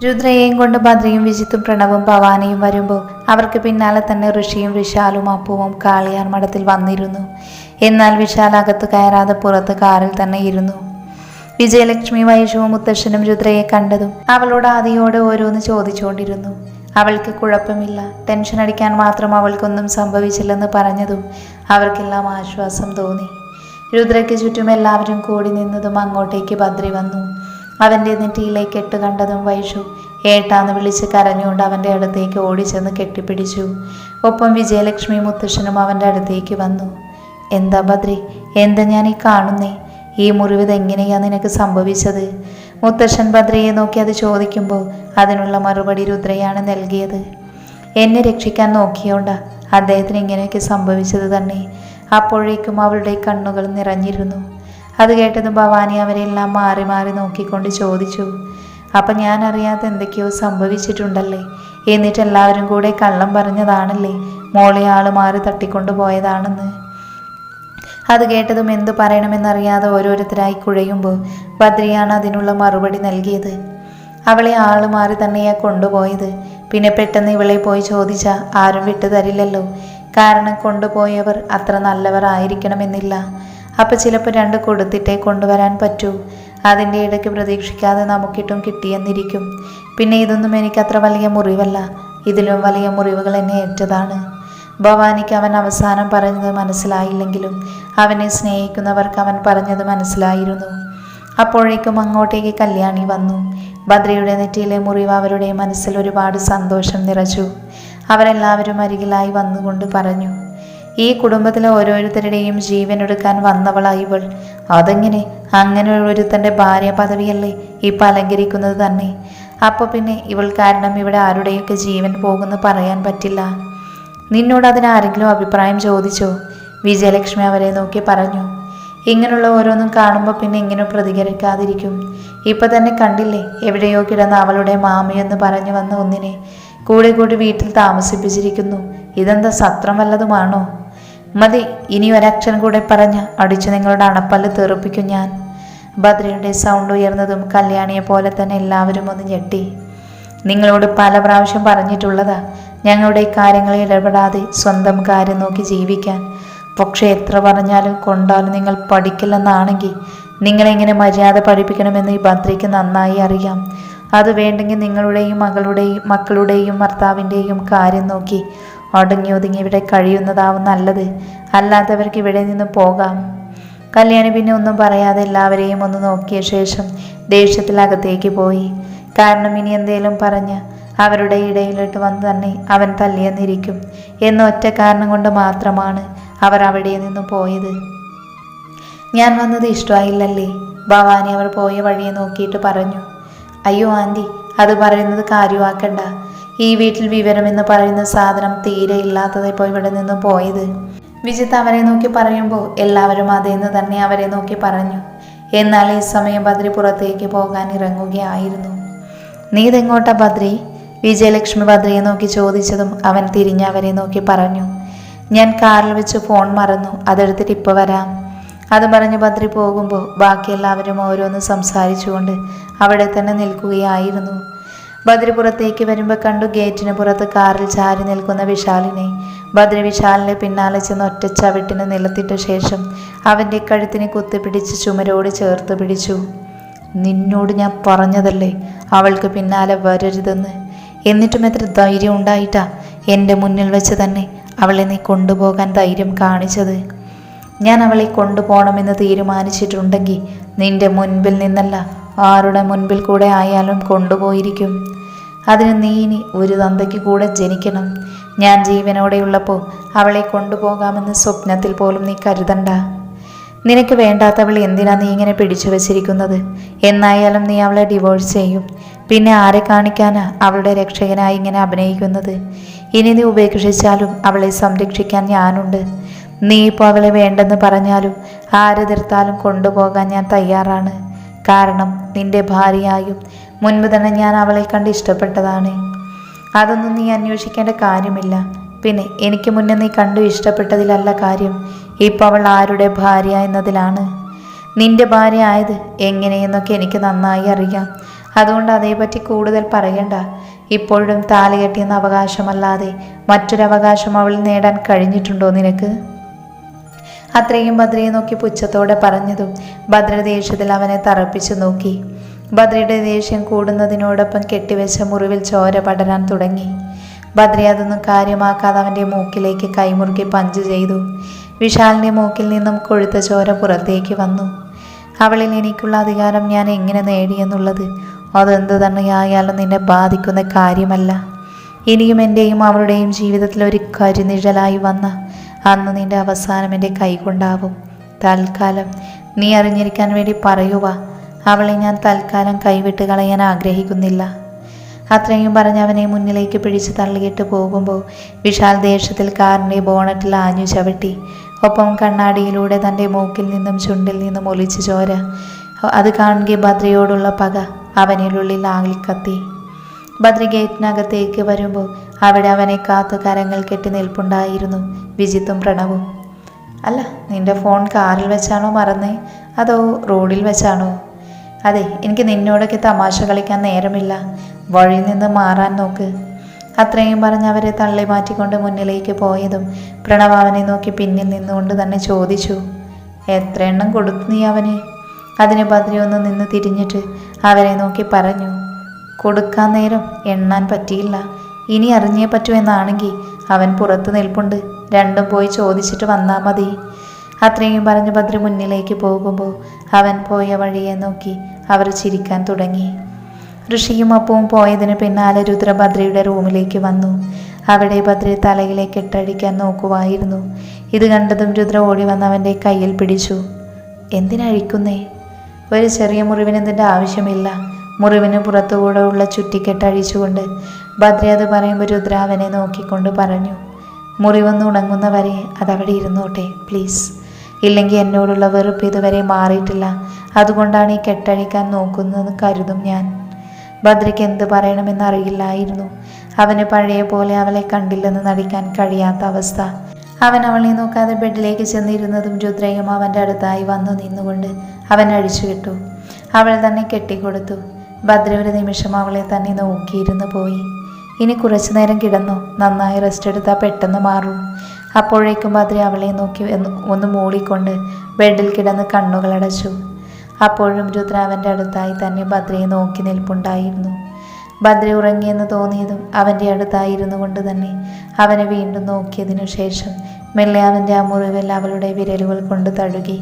രുദ്രയെയും കൊണ്ട് ഭദ്രയും വിജിത്തും പ്രണവും ഭവാനിയും വരുമ്പോൾ അവർക്ക് പിന്നാലെ തന്നെ ഋഷിയും വിശാലും അപ്പുവും കാളിയാർ മഠത്തിൽ വന്നിരുന്നു. എന്നാൽ വിശാൽ അകത്ത് കയറാതെ പുറത്ത് കാറിൽ തന്നെ ഇരുന്നു. വിജയലക്ഷ്മി വൈഷുവും മുത്തശ്ശനും രുദ്രയെ കണ്ടതും അവളോട് ആദിയോട് ഓരോന്ന് ചോദിച്ചുകൊണ്ടിരുന്നു. അവൾക്ക് കുഴപ്പമില്ല, ടെൻഷൻ അടിക്കാൻ മാത്രം അവൾക്കൊന്നും സംഭവിച്ചില്ലെന്ന് പറഞ്ഞതും അവർക്കെല്ലാം ആശ്വാസം തോന്നി. രുദ്രയ്ക്ക് ചുറ്റും എല്ലാവരും കൂടി നിന്നതും അങ്ങോട്ടേക്ക് ഭദ്രി വന്നു. അവൻ്റെ നെറ്റിയിലേക്ക് കെട്ട് കണ്ടതും വൈഷു ഏട്ടാന്ന് വിളിച്ച് കരഞ്ഞുകൊണ്ട് അവൻ്റെ അടുത്തേക്ക് ഓടിച്ചെന്ന് കെട്ടിപ്പിടിച്ചു. ഒപ്പം വിജയലക്ഷ്മി മുത്തശ്ശനും അവൻ്റെ അടുത്തേക്ക് വന്നു. എന്താ ഭദ്രി, എന്താ ഞാൻ ഈ കാണുന്നേ? ഈ മുറിവ് എങ്ങനെയാ നിനക്ക് സംഭവിച്ചത്? മുത്തശ്ശൻ ഭദ്രയെ നോക്കി അത് ചോദിക്കുമ്പോൾ അതിനുള്ള മറുപടി രുദ്രയാണ് നൽകിയത്. എന്നെ രക്ഷിക്കാൻ നോക്കിയോണ്ടാ അദ്ദേഹത്തിന് ഇങ്ങനെയൊക്കെ സംഭവിച്ചത് തന്നെ. അപ്പോഴേക്കും അവളുടെ കണ്ണുകൾ നിറഞ്ഞിരുന്നു. അത് കേട്ടതും ഭവാനി അവരെല്ലാം മാറി മാറി നോക്കിക്കൊണ്ട് ചോദിച്ചു, അപ്പം ഞാൻ അറിയാതെ എന്തൊക്കെയോ സംഭവിച്ചിട്ടുണ്ടല്ലേ? എന്നിട്ട് എല്ലാവരും കൂടെ കള്ളം പറഞ്ഞതാണല്ലേ മോളെ ആള് മാറി തട്ടിക്കൊണ്ടു പോയതാണെന്ന്? അത് കേട്ടതും എന്തു പറയണമെന്നറിയാതെ ഓരോരുത്തരായി കുഴയുമ്പോൾ ഭദ്രിയാണ് അതിനുള്ള മറുപടി നൽകിയത്. അവളെ ആള് മാറി തന്നെയാ കൊണ്ടുപോയത്. പിന്നെ പെട്ടെന്ന് ഇവളെ പോയി ചോദിച്ചാൽ ആരും വിട്ടു തരില്ലല്ലോ. കാരണം കൊണ്ടുപോയവർ അത്ര നല്ലവർ ആയിരിക്കണമെന്നില്ല. അപ്പം ചിലപ്പോൾ 2 കൊടുത്തിട്ടേ കൊണ്ടുവരാൻ പറ്റൂ. അതിൻ്റെ ഇടയ്ക്ക് പ്രതീക്ഷിക്കാതെ നമുക്കിട്ടും കിട്ടിയെന്നിരിക്കും. പിന്നെ ഇതൊന്നും എനിക്കത്ര വലിയ മുറിവല്ല, ഇതിലും വലിയ മുറിവുകൾ എന്നെ ഏറ്റതാണ്. ഭവാനിക്ക് അവൻ അവസാനം പറഞ്ഞത് മനസ്സിലായില്ലെങ്കിലും അവനെ സ്നേഹിക്കുന്നവർക്ക് അവൻ പറഞ്ഞത് മനസ്സിലായിരുന്നു. അപ്പോഴേക്കും അങ്ങോട്ടേക്ക് കല്യാണി വന്നു. ഭദ്രയുടെ നെറ്റിയിലെ മുറിവ് അവരുടെ മനസ്സിൽ ഒരുപാട് സന്തോഷം നിറച്ചു. അവരെല്ലാവരും അരികിലായി വന്നുകൊണ്ട് പറഞ്ഞു, ഈ കുടുംബത്തിലെ ഓരോരുത്തരുടെയും ജീവൻ എടുക്കാൻ വന്നവളായി ഇവൾ. അതെങ്ങനെ? അങ്ങനെ ഒരുത്തൻ്റെ ഭാര്യ പദവിയല്ലേ ഇപ്പം അലങ്കരിക്കുന്നത് തന്നെ. അപ്പോൾ പിന്നെ ഇവൾ കാരണം ഇവിടെ ആരുടെയൊക്കെ ജീവൻ പോകുമെന്ന് പറയാൻ പറ്റില്ല. നിന്നോട് അതിനാരെങ്കിലും അഭിപ്രായം ചോദിച്ചോ? വിജയലക്ഷ്മി അവരെ നോക്കി പറഞ്ഞു. ഇങ്ങനെയുള്ള ഓരോന്നും കാണുമ്പോൾ പിന്നെ ഇങ്ങനെ പ്രതികരിക്കാതിരിക്കും. ഇപ്പം തന്നെ കണ്ടില്ലേ, എവിടെയോ കിടന്ന അവളുടെ മാമിയെന്ന് പറഞ്ഞു വന്ന ഒന്നിനെ കൂടെ കൂടി വീട്ടിൽ താമസിപ്പിച്ചിരിക്കുന്നു. ഇതെന്താ സത്രം വല്ലതുമാണോ? മതി, ഇനി ഒരക്ഷരം കൂടെ പറഞ്ഞ് അടിച്ചു നിങ്ങളുടെ അണപ്പല്ല് തെറിപ്പിക്കും ഞാൻ. ഭദ്രയുടെ സൗണ്ട് ഉയർന്നതും കല്യാണിയെ പോലെ തന്നെ എല്ലാവരും ഒന്ന് ഞെട്ടി. നിങ്ങളോട് പല പ്രാവശ്യം പറഞ്ഞിട്ടുള്ളതാ ഞങ്ങളുടെ കാര്യങ്ങളിൽ ഇടപെടാതെ സ്വന്തം കാര്യം നോക്കി ജീവിക്കാൻ. പക്ഷെ എത്ര പറഞ്ഞാലും കൊണ്ടാലും നിങ്ങൾ പഠിക്കില്ലെന്നാണെങ്കിൽ നിങ്ങളെങ്ങനെ മര്യാദ പഠിപ്പിക്കണമെന്ന് ഈ ഭദ്രയ്ക്ക് നന്നായി അറിയാം. അത് വേണ്ടെങ്കിൽ നിങ്ങളുടെയും മക്കളുടെയും ഭർത്താവിൻ്റെയും കാര്യം നോക്കി ഒതുങ്ങി ഒതുങ്ങി ഇവിടെ കഴിയുന്നതാവും നല്ലത്. അല്ലാത്തവർക്ക് ഇവിടെ നിന്ന് പോകാം. കല്യാണി പിന്നെ ഒന്നും പറയാതെ എല്ലാവരെയും ഒന്ന് നോക്കിയ ശേഷം ദേഷ്യത്തിൽ അകത്തേക്ക് പോയി. കാരണം ഇനി എന്തേലും പറഞ്ഞ് അവരുടെ ഇടയിലിട്ട് വന്ന് തന്നെ അവൻ തല്ലിയെന്നിരിക്കും എന്ന ഒറ്റ കാരണം കൊണ്ട് മാത്രമാണ് അവർ അവിടെ നിന്ന് പോയത്. ഞാൻ വന്നത് ഇഷ്ടമായില്ലല്ലേ? ഭവാനി അവർ പോയ വഴിയെ നോക്കിയിട്ട് പറഞ്ഞു. അയ്യോ ആൻറ്റി, അത് പറയുന്നത് കാര്യമാക്കണ്ട. ഈ വീട്ടിൽ വിവരമെന്ന് പറയുന്ന സാധനം തീരെ ഇല്ലാത്തതായിപ്പോൾ ഇവിടെ നിന്ന് പോയത്. വിജിത്ത് അവരെ നോക്കി പറയുമ്പോൾ എല്ലാവരും അതേന്ന് തന്നെ അവരെ നോക്കി പറഞ്ഞു. എന്നാൽ ഈ സമയം ഭദ്രി പുറത്തേക്ക് പോകാൻ ഇറങ്ങുകയായിരുന്നു. നീ ഇതെങ്ങോട്ടാ ഭദ്രി? വിജയലക്ഷ്മി ഭദ്രയെ നോക്കി ചോദിച്ചതും അവൻ തിരിഞ്ഞ് അവരെ നോക്കി പറഞ്ഞു. ഞാൻ കാറിൽ വെച്ച് ഫോൺ മറന്നു, അതെടുത്തിട്ട് ഇപ്പോൾ വരാം. അത് പറഞ്ഞ് ഭദ്രി പോകുമ്പോൾ ബാക്കി എല്ലാവരും ഓരോന്ന് സംസാരിച്ചുകൊണ്ട് അവിടെ തന്നെ നിൽക്കുകയായിരുന്നു. ഭദ്രി പുറത്തേക്ക് വരുമ്പോൾ കണ്ടു ഗേറ്റിന് പുറത്ത് കാറിൽ ചാരി നിൽക്കുന്ന വിശാലിനെ. ഭദ്രി വിശാലിൻ്റെ പിന്നാലെ ചെന്ന് ഒറ്റ ചവിട്ടിന് നിലത്തിട്ട ശേഷം അവൻ്റെ കഴുത്തിനെ കുത്തിപ്പിടിച്ച് ചുമരോട് ചേർത്ത് പിടിച്ചു. നിന്നോട് ഞാൻ പറഞ്ഞതല്ലേ അവൾക്ക് പിന്നാലെ വരരുതെന്ന്. എന്നിട്ടും എത്ര ധൈര്യം ഉണ്ടായിട്ടാ എൻ്റെ മുന്നിൽ വെച്ച് തന്നെ അവളെ നീ കൊണ്ടുപോകാൻ ധൈര്യം കാണിച്ചത്? ഞാൻ അവളെ കൊണ്ടുപോകണമെന്ന് തീരുമാനിച്ചിട്ടുണ്ടെങ്കിൽ നിന്റെ മുൻപിൽ നിന്നല്ല, ആരുടെ മുൻപിൽ കൂടെ ആയാലും കൊണ്ടുപോയിരിക്കും. അതിന് നീ ഇനി ഒരു തന്തയ്ക്ക് കൂടെ ജനിക്കണം. ഞാൻ ജീവനോടെയുള്ളപ്പോൾ അവളെ കൊണ്ടുപോകാമെന്ന് സ്വപ്നത്തിൽ പോലും നീ കരുതണ്ട. നിനക്ക് വേണ്ടാത്തവൾ എന്തിനാ നീ ഇങ്ങനെ പിടിച്ചു വച്ചിരിക്കുന്നത്? എന്നായാലും നീ അവളെ ഡിവോഴ്സ് ചെയ്യും. പിന്നെ ആരെ കാണിക്കാനാ അവളുടെ രക്ഷകനായി ഇങ്ങനെ അഭിനയിക്കുന്നത്? ഇനി നീ ഉപേക്ഷിച്ചാലും അവളെ സംരക്ഷിക്കാൻ ഞാനുണ്ട്. നീ ഇപ്പോൾ അവളെ വേണ്ടെന്ന് പറഞ്ഞാലും ആരെതിർത്താലും കൊണ്ടുപോകാൻ ഞാൻ തയ്യാറാണ്. കാരണം നിന്റെ ഭാര്യയായും മുൻപ് തന്നെ ഞാൻ അവളെ കണ്ട് ഇഷ്ടപ്പെട്ടതാണ്. അതൊന്നും നീ അന്വേഷിക്കേണ്ട കാര്യമില്ല. പിന്നെ എനിക്ക് മുന്നേ നീ കണ്ടു ഇഷ്ടപ്പെട്ടതിലല്ല കാര്യം, ഇപ്പോൾ അവൾ ആരുടെ ഭാര്യ എന്നതിലാണ്. നിന്റെ ഭാര്യ ആയത് എങ്ങനെയെന്നൊക്കെ എനിക്ക് നന്നായി അറിയാം. അതുകൊണ്ട് അതേപറ്റി കൂടുതൽ പറയണ്ട. ഇപ്പോഴും താലി കെട്ടിയെന്ന അവകാശമല്ലാതെ മറ്റൊരവകാശം അവളിൽ നേടാൻ കഴിഞ്ഞിട്ടുണ്ടോ നിനക്ക്? അത്രയും ബദ്രയെ നോക്കി പുച്ഛത്തോടെ പറഞ്ഞതും ഭദ്ര ദേഷ്യത്തിൽ അവനെ തറപ്പിച്ചു നോക്കി. ബദ്രയുടെ ദേഷ്യം കൂടുന്നതിനോടൊപ്പം കെട്ടിവെച്ച മുറിവിൽ ചോര പടരാൻ തുടങ്ങി. ബദ്ര അതൊന്നും കാര്യമാക്കാതെ അവൻ്റെ മൂക്കിലേക്ക് കൈമുറുക്കി പഞ്ച് ചെയ്തു. വിശാലിൻ്റെ മൂക്കിൽ നിന്നും കൊഴുത്ത ചോര പുറത്തേക്ക് വന്നു. അവളിൽ എനിക്കുള്ള അധികാരം ഞാൻ എങ്ങനെ നേടിയെന്നുള്ളത് അതെന്ത് തന്നെയായാലും നിന്നെ ബാധിക്കുന്ന കാര്യമല്ല. ഇനിയും എൻ്റെയും അവളുടെയും ജീവിതത്തിൽ ഒരു കരിനിഴലായി വന്ന അന്ന് നിന്റെ അവസാനം എൻ്റെ കൈകൊണ്ടാവും. തൽക്കാലം നീ അറിഞ്ഞിരിക്കാൻ വേണ്ടി പറയുക, അവളെ ഞാൻ തൽക്കാലം കൈവിട്ട് കളയാൻ ആഗ്രഹിക്കുന്നില്ല. അത്രയും പറഞ്ഞ് അവനെ മുന്നിലേക്ക് പിടിച്ച് തള്ളിയിട്ട് പോകുമ്പോൾ വിശാൽ ദേഷ്യത്തിൽ കാറിൻ്റെ ബോണറ്റിൽ ആഞ്ഞു ചവിട്ടി. ഒപ്പം കണ്ണാടിയിലൂടെ തൻ്റെ മൂക്കിൽ നിന്നും ചുണ്ടിൽ നിന്നും ഒലിച്ചു ചോര. അത് കാണുക ഭദ്രയോടുള്ള പക അവനിലുള്ളിൽ ആളിക്കത്തി. ഭദ്ര ഗേറ്റിനകത്തേക്ക് വരുമ്പോൾ അവിടെ അവനെ കാത്തു കരങ്ങൾ കെട്ടി നിൽപ്പുണ്ടായിരുന്നു വിജിത്തും പ്രണവും. അല്ല, നിന്റെ ഫോൺ കാറിൽ വെച്ചാണോ മറന്നേ, അതോ റോഡിൽ വെച്ചാണോ? അതെ, എനിക്ക് നിന്നോടൊക്കെ തമാശ കളിക്കാൻ നേരമില്ല, വഴിയിൽ നിന്ന് മാറാൻ നോക്ക്. അത്രയും പറഞ്ഞ് അവരെ തള്ളി മാറ്റിക്കൊണ്ട് മുന്നിലേക്ക് പോയതും പ്രണവ് അവനെ നോക്കി പിന്നിൽ നിന്നുകൊണ്ട് തന്നെ ചോദിച്ചു, എത്ര എണ്ണം കൊടുത്തു നീ അവന്? അതിന് ഭദ്രയൊന്ന് നിന്ന് തിരിഞ്ഞിട്ട് അവരെ നോക്കി പറഞ്ഞു, കൊടുക്കാൻ നേരം എണ്ണാൻ പറ്റിയില്ല, ഇനി അറിഞ്ഞേ പറ്റൂ എന്നാണെങ്കിൽ അവൻ പുറത്ത് നിൽപ്പുണ്ട്, രണ്ടും പോയി ചോദിച്ചിട്ട് വന്നാൽ മതി. അത്രയും പറഞ്ഞ് ഭദ്ര മുന്നിലേക്ക് പോകുമ്പോൾ അവൻ പോയ വഴിയെ നോക്കി അവർ ചിരിക്കാൻ തുടങ്ങി. ഋഷിയും അപ്പവും പോയതിന് പിന്നാലെ രുദ്ര ഭദ്രയുടെ റൂമിലേക്ക് വന്നു. അവിടെ ഭദ്രയെ തലയിലേക്ക് ഇട്ടടിക്കാൻ നോക്കുവായിരുന്നു. ഇത് കണ്ടതും രുദ്ര ഓടി വന്ന് അവൻ്റെ കയ്യിൽ പിടിച്ചു. എന്തിനഴിക്കുന്നേ? ഒരു ചെറിയ മുറിവിന് എന്തിൻ്റെ ആവശ്യമില്ല. മുറിവിന് പുറത്തുകൂടെ ഉള്ള ചുറ്റിക്കെട്ട് അഴിച്ചുകൊണ്ട് ഭദ്ര അത് പറയുമ്പോൾ രുദ്ര അവനെ നോക്കിക്കൊണ്ട് പറഞ്ഞു, മുറിവൊന്ന് ഉണങ്ങുന്നവരെ അതവിടെ ഇരുന്നോട്ടെ പ്ലീസ്. ഇല്ലെങ്കിൽ എന്നോടുള്ള വെറുപ്പ് ഇതുവരെ മാറിയിട്ടില്ല, അതുകൊണ്ടാണ് ഈ കെട്ടഴിക്കാൻ നോക്കുന്നതെന്ന് കരുതും ഞാൻ. ഭദ്രയ്ക്ക് എന്ത് പറയണമെന്നറിയില്ലായിരുന്നു. അവന് പഴയ പോലെ അവളെ കണ്ടില്ലെന്ന് നടിക്കാൻ കഴിയാത്ത അവസ്ഥ. അവൻ അവളെ നോക്കാതെ ബെഡിലേക്ക് ചെന്നിരുന്നതും രുദ്രയും അവൻ്റെ അടുത്തായി വന്നു നിന്നുകൊണ്ട് അവൻ അഴിച്ചു വിട്ടു. അവൾ തന്നെ കെട്ടിക്കൊടുത്തു. ഭദ്ര ഒരു നിമിഷം അവളെ തന്നെ നോക്കിയിരുന്നു പോയി. ഇനി കുറച്ചു നേരം കിടന്നു, നന്നായി റെസ്റ്റ് എടുത്താൽ പെട്ടെന്ന് മാറും. അപ്പോഴേക്കും ഭദ്ര അവളെ നോക്കി ഒന്ന് മൂളിക്കൊണ്ട് ബെഡിൽ കിടന്ന് കണ്ണുകളടച്ചു. അപ്പോഴും രുദ്ര അവൻ്റെ അടുത്തായി തന്നെ ഭദ്രയെ നോക്കി നിൽപ്പുണ്ടായിരുന്നു. ഭദ്ര ഉറങ്ങിയെന്ന് തോന്നിയതും അവൻ്റെ അടുത്തായിരുന്നു കൊണ്ട് തന്നെ അവനെ വീണ്ടും നോക്കിയതിനു ശേഷം മെല്ലെ അവൻ്റെ ആ മുറിവിൽ അവളുടെ വിരലുകൾ കൊണ്ട് തഴുകി.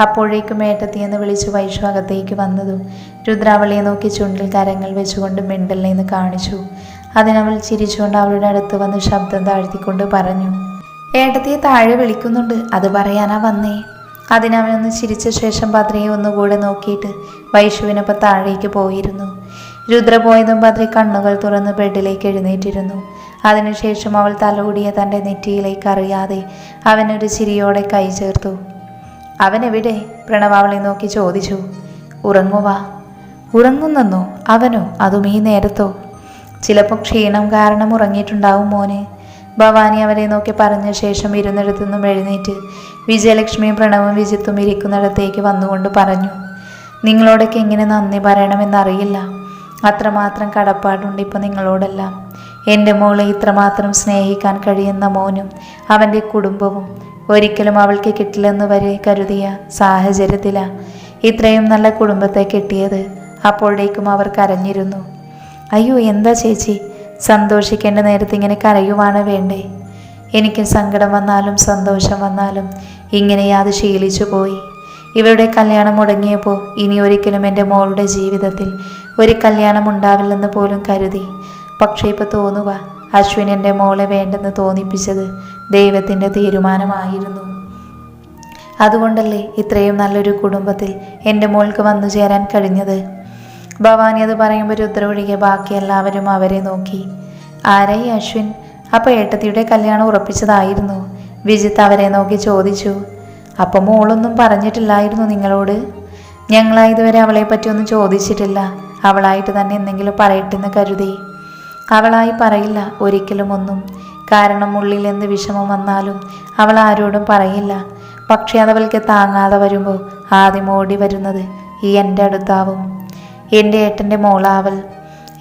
അപ്പോഴേക്കും ഏട്ടത്തിയെന്ന് വിളിച്ച് വൈഷു അകത്തേക്ക് വന്നതും രുദ്ര അവളെ നോക്കി ചുണ്ടിൽ കരങ്ങൾ വെച്ചുകൊണ്ട് മിണ്ടലിനെന്ന് കാണിച്ചു. അതിനവൾ ചിരിച്ചുകൊണ്ട് അവളുടെ അടുത്ത് വന്ന് ശബ്ദം താഴ്ത്തിക്കൊണ്ട് പറഞ്ഞു, ഏട്ടത്തിയെ താഴെ വിളിക്കുന്നുണ്ട്, അത് പറയാനാ വന്നേ. അതിനവനൊന്ന് ചിരിച്ച ശേഷം ഭദ്രയെ ഒന്നുകൂടെ നോക്കിയിട്ട് വൈഷുവിനൊപ്പം താഴേക്ക് പോയിരുന്നു. രുദ്ര പോയതും ഭദ്ര കണ്ണുകൾ തുറന്ന് ബെഡിലേക്ക് എഴുന്നേറ്റിരുന്നു. അതിനുശേഷം അവൾ തലോടിയ തൻ്റെ നെറ്റിയിലേക്ക് അറിയാതെ അവനൊരു ചിരിയോടെ കൈ ചേർത്തു. അവനെവിടെ? പ്രണവ് അവളെ നോക്കി ചോദിച്ചു. ഉറങ്ങുവാ. ഉറങ്ങുന്നെന്നോ? അവനോ? അതും ഈ നേരത്തോ? ചിലപ്പോൾ ക്ഷീണം കാരണം ഉറങ്ങിയിട്ടുണ്ടാവും മോനെ. ഭവാനി അവരെ നോക്കി പറഞ്ഞ ശേഷം ഇരുന്നിടത്തു നിന്നും എഴുന്നേറ്റ് വിജയലക്ഷ്മിയും പ്രണവും വിജിത്തും ഇരിക്കുന്നിടത്തേക്ക് വന്നുകൊണ്ട് പറഞ്ഞു, നിങ്ങളോടൊക്കെ എങ്ങനെ നന്ദി പറയണമെന്നറിയില്ല. അത്രമാത്രം കടപ്പാടുണ്ട് ഇപ്പോൾ നിങ്ങളോടെല്ലാം. എൻ്റെ മോളെ ഇത്രമാത്രം സ്നേഹിക്കാൻ കഴിയുന്ന മോനും അവൻ്റെ കുടുംബവും ഒരിക്കലും അവൾക്ക് കിട്ടില്ലെന്ന് വരെ കരുതിയ സാഹചര്യത്തിലാണ് ഇത്രയും നല്ല കുടുംബത്തെ കിട്ടിയത്. അപ്പോഴേക്കും അവർ കരഞ്ഞിരുന്നു. അയ്യോ, എന്താ ചേച്ചി, സന്തോഷിക്കേണ്ട നേരത്ത് ഇങ്ങനെ കരയുവാണ് വേണ്ടേ? എനിക്ക് സങ്കടം വന്നാലും സന്തോഷം വന്നാലും ഇങ്ങനെ അത് ശീലിച്ചു പോയി. ഇവരുടെ കല്യാണം മുടങ്ങിയപ്പോൾ ഇനി ഒരിക്കലും എൻ്റെ മോളുടെ ജീവിതത്തിൽ ഒരു കല്യാണം ഉണ്ടാവില്ലെന്ന് പോലും കരുതി. പക്ഷേ ഇപ്പോൾ തോന്നുക, അശ്വിൻ എൻ്റെ മോളെ വേണ്ടെന്ന് തോന്നിപ്പിച്ചത് ദൈവത്തിൻ്റെ തീരുമാനമായിരുന്നു. അതുകൊണ്ടല്ലേ ഇത്രയും നല്ലൊരു കുടുംബത്തിൽ എൻ്റെ മോൾക്ക് വന്നു ചേരാൻ കഴിഞ്ഞത്. ഭവാനി അത് പറയുമ്പോൾ രുദ്ര ഒഴികെ ബാക്കി എല്ലാവരും അവരെ നോക്കി. ആരായി അശ്വിൻ? അപ്പോൾ ഏട്ടത്തിയുടെ കല്യാണം ഉറപ്പിച്ചതായിരുന്നു? വിജിത്ത് അവരെ നോക്കി ചോദിച്ചു. അപ്പം മോളൊന്നും പറഞ്ഞിട്ടില്ലായിരുന്നു നിങ്ങളോട്? ഞങ്ങളായി ഇതുവരെ അവളെ പറ്റിയൊന്നും ചോദിച്ചിട്ടില്ല. അവളായിട്ട് തന്നെ എന്തെങ്കിലും പറയട്ടെന്ന് കരുതി. അവളായി പറയില്ല ഒരിക്കലും ഒന്നും. കാരണം ഉള്ളിൽ എന്ത് വിഷമം വന്നാലും അവൾ ആരോടും പറയില്ല. പക്ഷേ അതവൾക്ക് താങ്ങാതെ വരുമ്പോൾ ആദ്യം ഓടി വരുന്നത് ഈ എൻ്റെ അടുത്താവും. എൻ്റെ ഏട്ടൻ്റെ മോളാവൾ.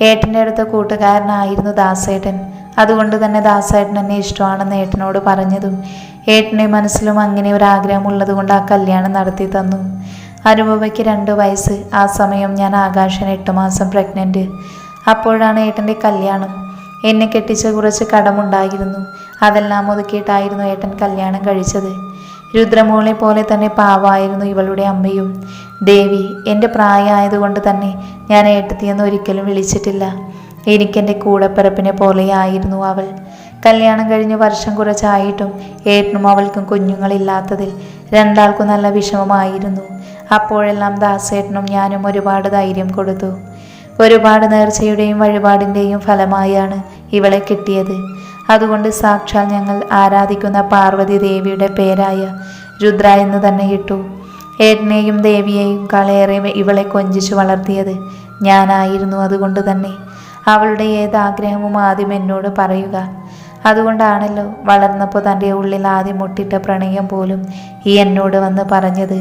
ഏട്ടൻ്റെ അടുത്ത കൂട്ടുകാരനായിരുന്നു ദാസേട്ടൻ. അതുകൊണ്ട് തന്നെ ദാസേട്ടൻ എന്നെ ഇഷ്ടമാണെന്ന് ഏട്ടനോട് പറഞ്ഞതും ഏട്ടൻ്റെ മനസ്സിലും അങ്ങനെ ഒരു ആഗ്രഹമുള്ളത് കൊണ്ട് ആ കല്യാണം നടത്തി തന്നു. അനുപമയ്ക്ക് 2 വയസ്സ്. ആ സമയം ഞാൻ ആകാശന് 8 മാസം പ്രഗ്നൻറ്റ്. അപ്പോഴാണ് ഏട്ടൻ്റെ കല്യാണം. എന്നെ കെട്ടിച്ച കുറച്ച് കടമുണ്ടായിരുന്നു. അതെല്ലാം ഒതുക്കിയിട്ടായിരുന്നു ഏട്ടൻ കല്യാണം കഴിച്ചത്. രുദ്രമോളെ പോലെ തന്നെ പാവായിരുന്നു ഇവളുടെ അമ്മയും. ദേവി. എൻ്റെ പ്രായമായതുകൊണ്ട് തന്നെ ഞാൻ ഏട്ടത്തിയെന്ന് ഒരിക്കലും വിളിച്ചിട്ടില്ല. എനിക്കെൻ്റെ കൂടപ്പിറപ്പിനെ പോലെയായിരുന്നു അവൾ. കല്യാണം കഴിഞ്ഞ് വർഷം കുറച്ചായിട്ടും ഏട്ടനും അവൾക്കും കുഞ്ഞുങ്ങളില്ലാത്തതിൽ രണ്ടാൾക്കും നല്ല വിഷമമായിരുന്നു. അപ്പോഴെല്ലാം ദാസേട്ടനും ഞാനും ഒരുപാട് ധൈര്യം കൊടുത്തു. ഒരുപാട് നേർച്ചയുടെയും വഴിപാടിൻ്റെയും ഫലമായാണ് ഇവളെ കിട്ടിയത്. അതുകൊണ്ട് സാക്ഷാൽ ഞങ്ങൾ ആരാധിക്കുന്ന പാർവതി ദേവിയുടെ പേരായ രുദ്ര എന്ന് തന്നെ ഇട്ടു. ഏട്ടനെയും ദേവിയെയും കളേറെ ഇവളെ കൊഞ്ചിച്ചു വളർത്തിയത് ഞാനായിരുന്നു. അതുകൊണ്ട് തന്നെ അവളുടെ ഏതാഗ്രഹവും ആദ്യം എന്നോട് പറയുക. അതുകൊണ്ടാണല്ലോ വളർന്നപ്പോൾ തൻ്റെ ഉള്ളിൽ ആദ്യം മുട്ടിട്ട പ്രണയം പോലും ഈ എന്നോട് വന്ന് പറഞ്ഞത്.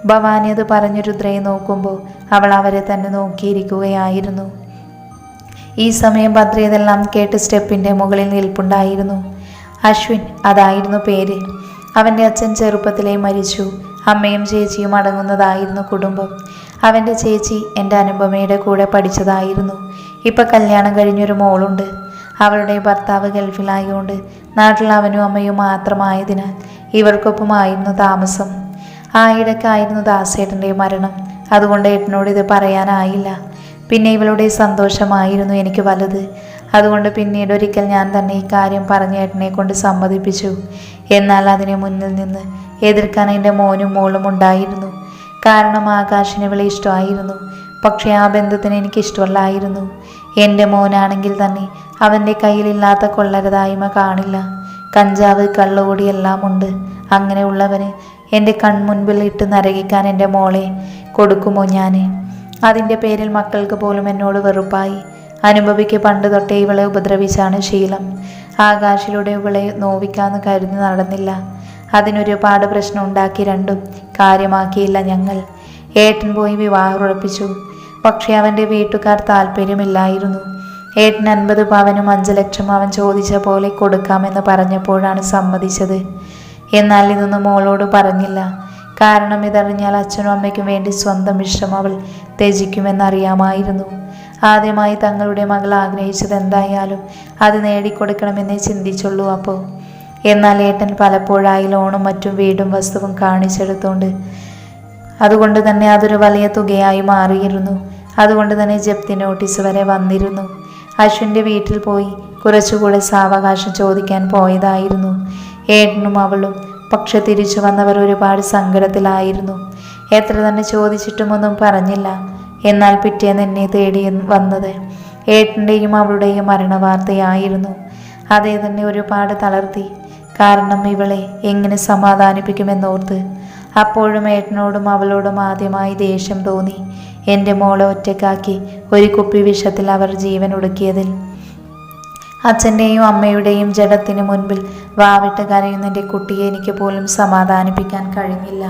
ഭവാനി അത് പറഞ്ഞു രുദ്രയെ നോക്കുമ്പോൾ അവൾ അവരെ തന്നെ നോക്കിയിരിക്കുകയായിരുന്നു. ഈ സമയം ഭദ്ര ഇതെല്ലാം കേട്ട് സ്റ്റെപ്പിൻ്റെ മുകളിൽ നിൽപ്പുണ്ടായിരുന്നു. അശ്വിൻ, അതായിരുന്നു പേര്. അവൻ്റെ അച്ഛൻ ചെറുപ്പത്തിലേ മരിച്ചു. അമ്മയും ചേച്ചിയും അടങ്ങുന്നതായിരുന്നു കുടുംബം. അവൻ്റെ ചേച്ചി എൻ്റെ അനുപമയുടെ കൂടെ പഠിച്ചതായിരുന്നു. ഇപ്പം കല്യാണം കഴിഞ്ഞൊരു മോളുണ്ട്. അവളുടെ ഭർത്താവ് ഗൾഫിലായതുകൊണ്ട് നാട്ടിൽ അവനും അമ്മയും മാത്രമായതിനാൽ ഇവർക്കൊപ്പമായിരുന്നു താമസം. ആയിടക്കായിരുന്നു ദാസേട്ടൻ്റെ മരണം. അതുകൊണ്ട് ഏട്ടനോട് ഇത് പറയാനായില്ല. പിന്നെ ഇവളുടെ സന്തോഷമായിരുന്നു എനിക്ക് വലുത്. അതുകൊണ്ട് പിന്നീട് ഒരിക്കൽ ഞാൻ തന്നെ ഈ കാര്യം പറഞ്ഞ ഏട്ടനെ കൊണ്ട് സമ്മതിപ്പിച്ചു. എന്നാൽ അതിന് മുന്നിൽ നിന്ന് എതിർക്കാൻ എൻ്റെ മോനും മോളും ഉണ്ടായിരുന്നു. കാരണം ആകാശിന് ഇവളെ ഇഷ്ടമായിരുന്നു. പക്ഷേ ആ ബന്ധത്തിന് എനിക്കിഷ്ടമല്ലായിരുന്നു. എൻ്റെ മോനാണെങ്കിൽ തന്നെ അവൻ്റെ കയ്യിലില്ലാത്ത കൊള്ളരുതായ്മ കാണില്ല. കഞ്ചാവ്, കള്ളുകൂടി എല്ലാം ഉണ്ട്. അങ്ങനെയുള്ളവന് എൻ്റെ കൺമുൻപിൽ ഇട്ട് നരകിക്കാൻ എൻ്റെ മോളെ കൊടുക്കുമോ ഞാൻ? അതിൻ്റെ പേരിൽ മക്കൾക്ക് പോലും എന്നോട് വെറുപ്പായി. അനുഭവിക്ക് പണ്ട് തൊട്ടേ ഇവളെ ഉപദ്രവിച്ചാണ് ശീലം. ആകാശിലൂടെ ഇവളെ നോവിക്കാന്ന് കരുതി നടന്നില്ല. അതിനൊരുപാട് പ്രശ്നം ഉണ്ടാക്കി. രണ്ടും കാര്യമാക്കിയില്ല ഞങ്ങൾ. ഏട്ടൻ പോയി വിവാഹം ഉറപ്പിച്ചു. പക്ഷേ അവൻ്റെ വീട്ടുകാർ താല്പര്യമില്ലായിരുന്നു. ഏട്ടൻ 50 പവനും 5 ലക്ഷം അവൻ ചോദിച്ച പോലെ കൊടുക്കാമെന്ന് പറഞ്ഞപ്പോഴാണ് സമ്മതിച്ചത്. എന്നാൽ ഇതൊന്നും മോളോട് പറഞ്ഞില്ല. കാരണം ഇതറിഞ്ഞാൽ അച്ഛനും അമ്മയ്ക്കും വേണ്ടി സ്വന്തം ഇഷ്ടം അവൾ ത്യജിക്കുമെന്നറിയാമായിരുന്നു. ആദ്യമായി തങ്ങളുടെ മകൾ ആഗ്രഹിച്ചത് എന്തായാലും അത് നേടിക്കൊടുക്കണമെന്നേ ചിന്തിച്ചുള്ളൂ അപ്പോൾ. എന്നാൽ ഏട്ടൻ പലപ്പോഴായി ലോണും മറ്റും വീടും വസ്തുവും കാണിച്ചെടുത്തോണ്ട് അതുകൊണ്ട് തന്നെ അതൊരു വലിയ തുകയായി മാറിയിരുന്നു. അതുകൊണ്ട് തന്നെ ജപ്തി നോട്ടീസ് വരെ വന്നിരുന്നു. അശ്വിൻ്റെ വീട്ടിൽ പോയി കുറച്ചുകൂടെ സാവകാശം ചോദിക്കാൻ പോയതായിരുന്നു ഏട്ടനും അവളും. പക്ഷെ തിരിച്ചു വന്നവർ ഒരുപാട് സങ്കടത്തിലായിരുന്നു. എത്ര തന്നെ ചോദിച്ചിട്ടും ഒന്നും പറഞ്ഞില്ല. എന്നാൽ പിറ്റേന്ന് എന്നെ തേടി വന്നത് ഏട്ടൻ്റെയും അവളുടെയും മരണവാർത്തയായിരുന്നു. അതേ തന്നെ ഒരുപാട് തളർത്തി. കാരണം ഇവളെ എങ്ങനെ സമാധാനിപ്പിക്കുമെന്നോർത്ത്. അപ്പോഴും ഏട്ടനോടും അവളോടും ആദ്യമായി ദേഷ്യം തോന്നി. എൻ്റെ മോളെ ഒറ്റക്കാക്കി ഒരു കുപ്പി വിഷത്തിൽ അവർ ജീവൻ ഒടുക്കിയതിൽ. അച്ഛൻ്റെയും അമ്മയുടെയും ജഡത്തിന് മുൻപിൽ വാവിട്ട് കരയുന്നതിൻ്റെ കുട്ടിയെ എനിക്ക് പോലും സമാധാനിപ്പിക്കാൻ കഴിഞ്ഞില്ല.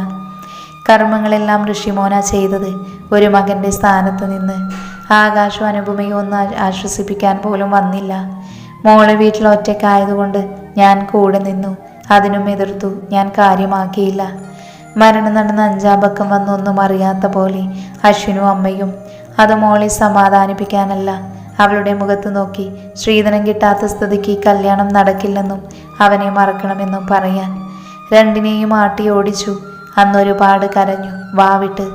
കർമ്മങ്ങളെല്ലാം ഋഷിമോന ചെയ്തത്. ഒരു മകൻ്റെ സ്ഥാനത്ത് നിന്ന് ആകാശവും അനുപമയും ഒന്ന് ആശ്വസിപ്പിക്കാൻ പോലും വന്നില്ല. മോളെ വീട്ടിൽ ഒറ്റക്കായതുകൊണ്ട് ഞാൻ കൂടെ നിന്നു. അതിനും എതിർത്തു. ഞാൻ കാര്യമാക്കിയില്ല. മരണം നടന്ന 5-ാം പക്കം വന്നൊന്നും അറിയാത്ത പോലെ അശ്വിനും അമ്മയും. അത് മോളെ സമാധാനിപ്പിക്കാനല്ല, അവളുടെ മുഖത്ത് നോക്കി ശ്രീധനം കിട്ടാത്ത സ്ഥിതിക്ക് കല്യാണം നടക്കില്ലെന്നും അവനെ മറക്കണമെന്നും പറയാൻ. രണ്ടിനെയും ആട്ടി ഓടിച്ചു. അന്നൊരുപാട് കരഞ്ഞു വാവിട്ട്.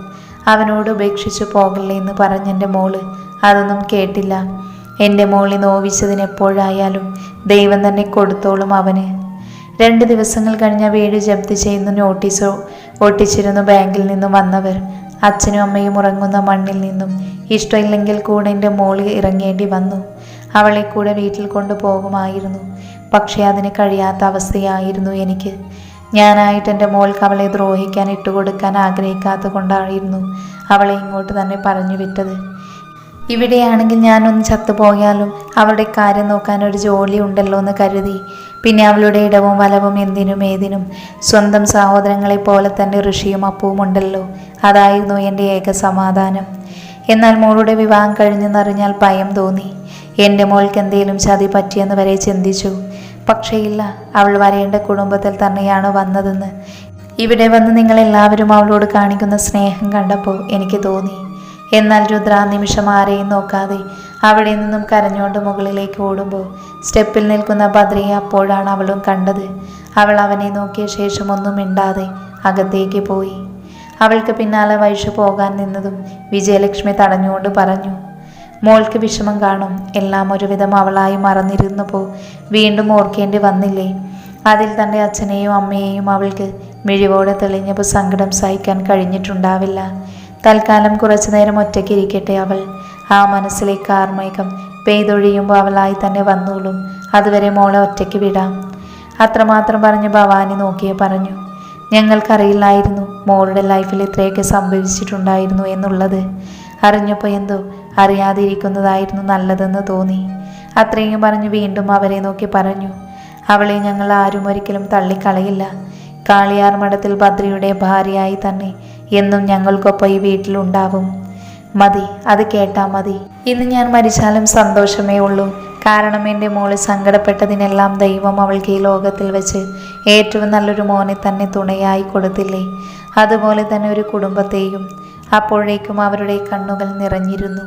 അവനോട് ഉപേക്ഷിച്ചു പോകല്ലേ എന്ന് പറഞ്ഞെൻ്റെ മോള് അതൊന്നും കേട്ടില്ല. എൻ്റെ മോളെ നോവിച്ചതിനെപ്പോഴായാലും ദൈവം തന്നെ കൊടുത്തോളും അവന്. 2 ദിവസങ്ങൾ കഴിഞ്ഞ വീട് ജപ്തി ചെയ്യുന്ന നോട്ടീസ് ഒട്ടിച്ചിരുന്നു ബാങ്കിൽ നിന്നും വന്നവർ. അച്ഛനും അമ്മയും ഉറങ്ങുന്ന മണ്ണിൽ നിന്നും ഇഷ്ടമില്ലെങ്കിൽ കൂടെ എൻ്റെ മോളി ഇറങ്ങേണ്ടി വന്നു. അവളെ കൂടെ വീട്ടിൽ കൊണ്ടുപോകുമായിരുന്നു. പക്ഷേ അതിന് കഴിയാത്ത അവസ്ഥയായിരുന്നു എനിക്ക്. ഞാനായിട്ട് എൻ്റെ മോൾക്ക് അവളെ ദ്രോഹിക്കാൻ ഇട്ടുകൊടുക്കാൻ ആഗ്രഹിക്കാത്ത കൊണ്ടായിരുന്നു അവളെ ഇങ്ങോട്ട് തന്നെ പറഞ്ഞു വിട്ടത്. ഇവിടെയാണെങ്കിൽ ഞാനൊന്ന് ചത്തുപോയാലും അവളുടെ കാര്യം നോക്കാൻ ഒരു ജോലി ഉണ്ടല്ലോ എന്ന് കരുതി. പിന്നെ അവളുടെ ഇടവും വലവും എന്തിനും ഏതിനും സ്വന്തം സഹോദരങ്ങളെ പോലെ തന്നെ ഋഷിയും അപ്പവും ഉണ്ടല്ലോ. അതായിരുന്നു എൻ്റെ ഏക സമാധാനം. എന്നാൽ മോളുടെ വിവാഹം കഴിഞ്ഞെന്നറിഞ്ഞാൽ ഭയം തോന്നി. എൻ്റെ മോൾക്ക് എന്തേലും ചതി പറ്റിയെന്ന് വരെ ചിന്തിച്ചു. പക്ഷേ ഇല്ല, അവൾ വരേണ്ട കുടുംബത്തിൽ തന്നെയാണ് വന്നതെന്ന് ഇവിടെ വന്ന് നിങ്ങളെല്ലാവരും അവളോട് കാണിക്കുന്ന സ്നേഹം കണ്ടപ്പോൾ എനിക്ക് തോന്നി. എന്നാൽ രുദ്ര നിമിഷം ആരെയും നോക്കാതെ അവിടെ നിന്നും കരഞ്ഞുകൊണ്ട് മുകളിലേക്ക് ഓടുമ്പോൾ സ്റ്റെപ്പിൽ നിൽക്കുന്ന ബദ്രിയെ അപ്പോഴാണ് അവളും കണ്ടത്. അവൾ അവനെ നോക്കിയ ശേഷം ഒന്നും മിണ്ടാതെ അകത്തേക്ക് പോയി. അവൾക്ക് പിന്നാലെ വൈഷു പോകാൻ നിന്നതും വിജയലക്ഷ്മി തടഞ്ഞുകൊണ്ട് പറഞ്ഞു, മോൾക്ക് വിഷമം കാണും. എല്ലാം ഒരുവിധം അവളായി മറന്നിരുന്നപ്പോൾ വീണ്ടും ഓർക്കേണ്ടി വന്നില്ലേ? അതിൽ തൻ്റെ അച്ഛനെയും അമ്മയെയും അവൾക്ക് മിഴിവോടെ തെളിഞ്ഞപ്പോൾ സങ്കടം സഹിക്കാൻ കഴിഞ്ഞിട്ടുണ്ടാവില്ല. തൽക്കാലം കുറച്ചു നേരം ഒറ്റയ്ക്കിരിക്കട്ടെ അവൾ. ആ മനസ്സിലെ കാർമേഘം പെയ്തൊഴിയുമ്പോൾ അവളായി തന്നെ വന്നോളും. അതുവരെ മോളെ ഒറ്റയ്ക്ക് വിടാം. അത്രമാത്രം പറഞ്ഞ് ഭവാനി നോക്കിയേ പറഞ്ഞു, ഞങ്ങൾക്കറിയില്ലായിരുന്നു മോളുടെ ലൈഫിൽ ഇത്രയൊക്കെ സംഭവിച്ചിട്ടുണ്ടായിരുന്നു എന്നുള്ളത്. അറിഞ്ഞപ്പോൾ എന്തോ അറിയാതിരിക്കുന്നതായിരുന്നു നല്ലതെന്ന് തോന്നി. അത്രയും പറഞ്ഞ് വീണ്ടും അവരെ നോക്കി പറഞ്ഞു, അവളെ ഞങ്ങൾ ആരും ഒരിക്കലും തള്ളിക്കളയില്ല. കാളിയാർ മഠത്തിൽ ബദ്രിയുടെ ഭാര്യയായി തന്നെ എന്നും ഞങ്ങൾക്കൊപ്പം ഈ വീട്ടിലുണ്ടാവും. മതി, അത് കേട്ടാ മതി. ഇന്ന് ഞാൻ മരിച്ചാലും സന്തോഷമേ ഉള്ളൂ. കാരണം എൻ്റെ മോള് സങ്കടപ്പെട്ടതിനെല്ലാം ദൈവം അവൾക്ക് ഈ ലോകത്തിൽ വെച്ച് ഏറ്റവും നല്ലൊരു മോനെ തന്നെ തുണയായി കൊടുത്തില്ലേ? അതുപോലെ തന്നെ ഒരു കുടുംബത്തെയും. അപ്പോഴേക്കും അവരുടെ കണ്ണുകൾ നിറഞ്ഞിരുന്നു.